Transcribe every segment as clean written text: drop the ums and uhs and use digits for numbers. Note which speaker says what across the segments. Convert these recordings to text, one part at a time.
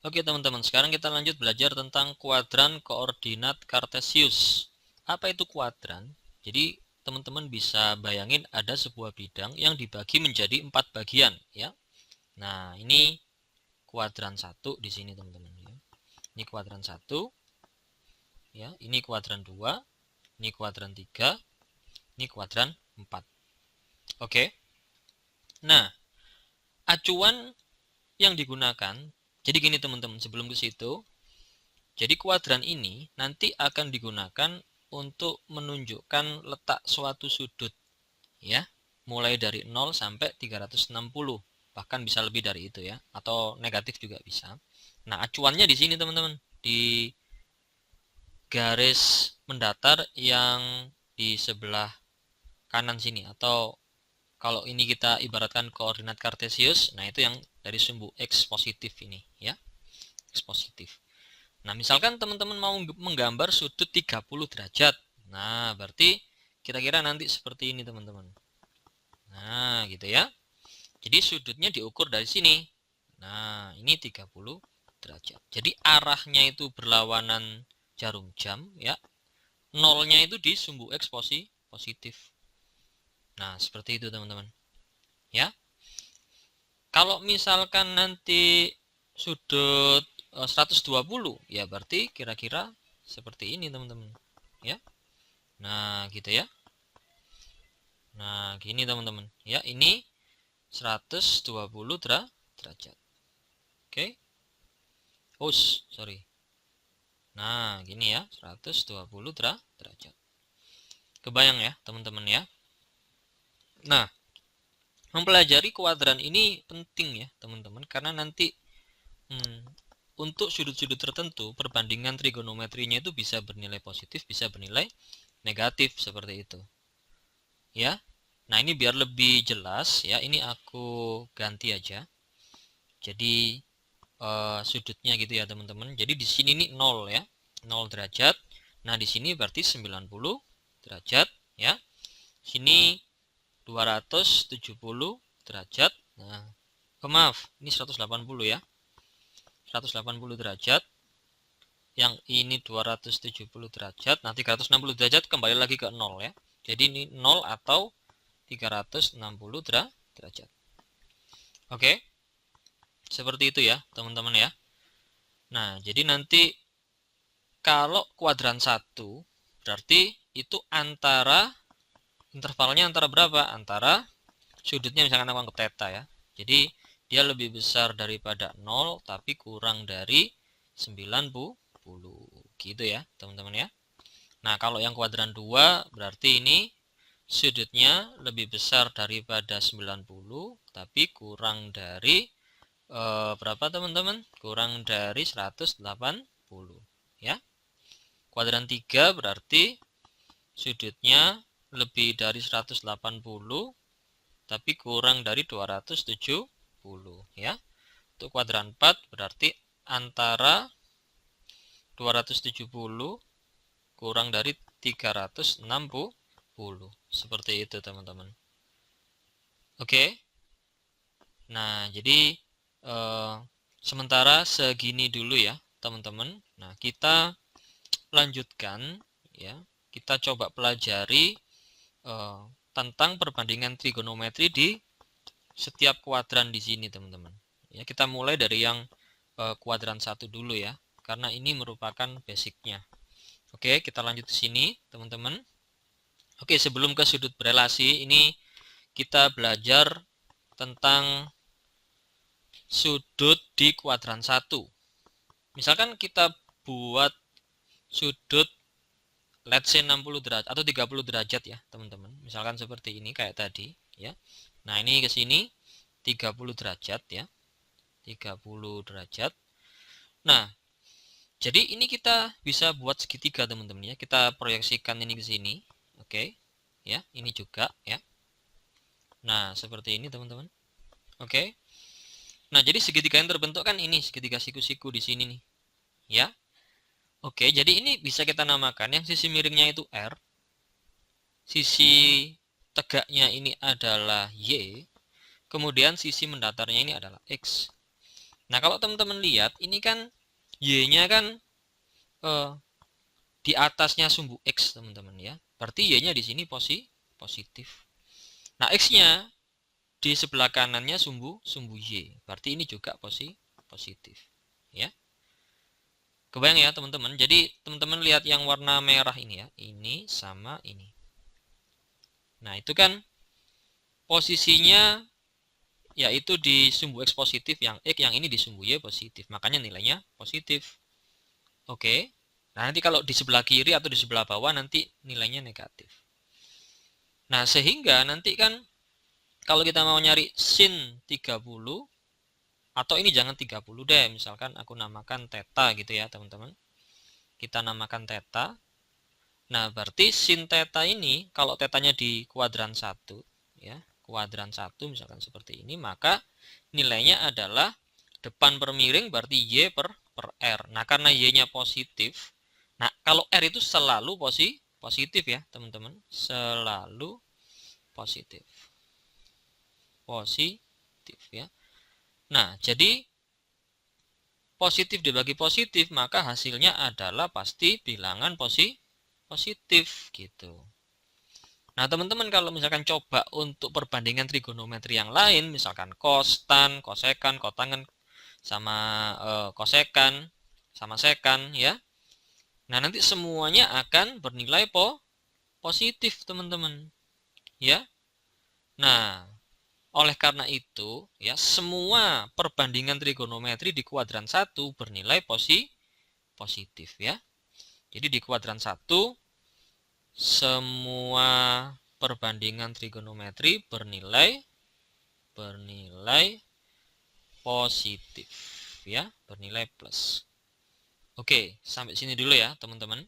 Speaker 1: Oke teman-teman, sekarang kita lanjut belajar tentang kuadran koordinat kartesius. Apa itu kuadran? Jadi teman-teman bisa bayangin ada sebuah bidang yang dibagi menjadi 4 bagian ya. Nah, ini kuadran 1 di sini teman-teman ya. Ini kuadran 1 ya, ini kuadran 2, ini kuadran 3, ini kuadran 4. Oke. Nah, acuan yang digunakan, jadi gini teman-teman, sebelum ke situ, jadi kuadran ini nanti akan digunakan untuk menunjukkan letak suatu sudut ya, mulai dari 0 sampai 360, bahkan bisa lebih dari itu ya, atau negatif juga bisa. Nah, acuannya di sini teman-teman, di garis mendatar yang di sebelah kanan sini, atau kalau ini kita ibaratkan koordinat kartesius, nah itu yang dari sumbu x positif ini ya, x positif. Nah, misalkan teman-teman mau menggambar sudut 30 derajat. Nah, berarti kira-kira nanti seperti ini, teman-teman. Nah, gitu ya. Jadi sudutnya diukur dari sini. Nah, ini 30 derajat. Jadi arahnya itu berlawanan jarum jam ya. Nolnya itu di sumbu x positif. Nah, seperti itu, teman-teman. Ya. Kalau misalkan nanti sudut 120, ya berarti kira-kira seperti ini, teman-teman. Ya. Nah, gitu ya. Nah, gini teman-teman. Ya, ini 120 derajat. Oke. Oh, sorry. Nah, gini ya, 120 derajat. Kebayang ya, teman-teman ya. Nah, mempelajari kuadran ini penting ya, teman-teman, karena nanti untuk sudut-sudut tertentu, perbandingan trigonometrinya itu bisa bernilai positif, bisa bernilai negatif seperti itu. Ya. Nah, ini biar lebih jelas ya, ini aku ganti aja. Jadi sudutnya gitu ya, teman-teman. Jadi di sini nih 0 ya. 0 derajat. Nah, di sini berarti 90 derajat ya. Sini 270 derajat. Nah, maaf, ini 180 ya. 180 derajat. Yang ini 270 derajat. Nah, 360 derajat kembali lagi ke 0 ya. Jadi ini 0 atau 360 derajat. Oke, seperti itu ya teman-teman ya. Nah, jadi nanti kalau kuadran 1 berarti itu antara intervalnya antara berapa? Antara sudutnya misalkan aku anggap theta ya. Jadi dia lebih besar daripada 0 tapi kurang dari 90 gitu ya teman-teman ya. Nah, kalau yang kuadran 2 berarti ini sudutnya lebih besar daripada 90 tapi kurang dari berapa teman-teman? Kurang dari 180 ya. Kuadran 3 berarti sudutnya lebih dari 180 tapi kurang dari 270 ya. Untuk kuadran 4 berarti antara 270 kurang dari 360. Seperti itu, teman-teman. Oke. Nah, jadi sementara segini dulu ya, teman-teman. Nah, kita lanjutkan ya. Kita coba pelajari tentang perbandingan trigonometri di setiap kuadran di sini, teman-teman. Ya, kita mulai dari yang kuadran 1 dulu ya, karena ini merupakan basicnya. Oke, kita lanjut ke sini, teman-teman. Oke, sebelum ke sudut berelasi, ini kita belajar tentang sudut di kuadran 1. Misalkan kita buat sudut let's say 60 derajat atau 30 derajat ya, teman-teman. Misalkan seperti ini kayak tadi, ya. Nah, ini ke sini 30 derajat ya. 30 derajat. Nah, jadi ini kita bisa buat segitiga, teman-teman ya. Kita proyeksikan ini ke sini. Oke. Ya, ini juga ya. Nah, seperti ini, teman-teman. Oke. Nah, jadi segitiga yang terbentuk kan ini segitiga siku-siku di sini nih. Ya. Oke, jadi ini bisa kita namakan yang sisi miringnya itu R. Sisi tegaknya ini adalah Y. Kemudian sisi mendatarnya ini adalah X. Nah, kalau teman-teman lihat, ini kan Y-nya kan di atasnya sumbu X, teman-teman ya. Berarti Y-nya di sini positif. Nah, X-nya di sebelah kanannya sumbu Y. Berarti ini juga positif. Ya. Kebayang ya, teman-teman. Jadi, teman-teman lihat yang warna merah ini ya. Ini sama ini. Nah, itu kan posisinya yaitu di sumbu X positif, yang X, yang ini di sumbu Y positif. Makanya nilainya positif. Oke. Nah, nanti kalau di sebelah kiri atau di sebelah bawah nanti nilainya negatif. Nah, sehingga nanti kan kalau kita mau nyari sin 30, atau ini jangan 30 deh, misalkan aku namakan theta gitu ya, teman-teman. Kita namakan theta. Nah, berarti sin theta ini kalau tetanya di kuadran 1 ya, kuadran 1 misalkan seperti ini, maka nilainya adalah depan per miring berarti Y per R. Nah, karena Y-nya positif, nah kalau R itu selalu positif ya, teman-teman. Selalu positif. Positif ya. Nah, jadi positif dibagi positif, maka hasilnya adalah pasti bilangan positif gitu. Nah, teman-teman kalau misalkan coba untuk perbandingan trigonometri yang lain, misalkan cos, tan, kosekan, kotangen sama kosekan sama sekan ya. Nah, nanti semuanya akan bernilai positif, teman-teman. Ya. Nah, oleh karena itu, ya, semua perbandingan trigonometri di kuadran 1 bernilai positif ya. Jadi di kuadran 1 semua perbandingan trigonometri bernilai positif ya, bernilai plus. Oke, sampai sini dulu ya, teman-teman.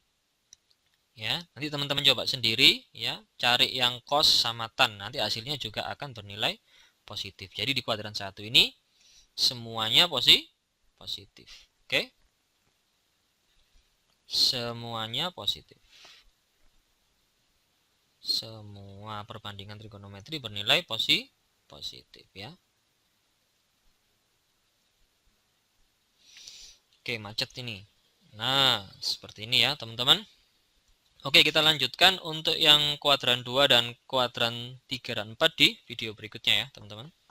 Speaker 1: Ya, nanti teman-teman coba sendiri ya, cari yang cos sama tan. Nanti hasilnya juga akan bernilai positif. Jadi di kuadran 1 ini semuanya positif. Oke? Semuanya positif. Semua perbandingan trigonometri bernilai positif ya. Oke, macet ini. Nah, seperti ini ya, teman-teman. Oke, kita lanjutkan untuk yang kuadran 2 dan kuadran 3 dan 4 di video berikutnya ya, teman-teman.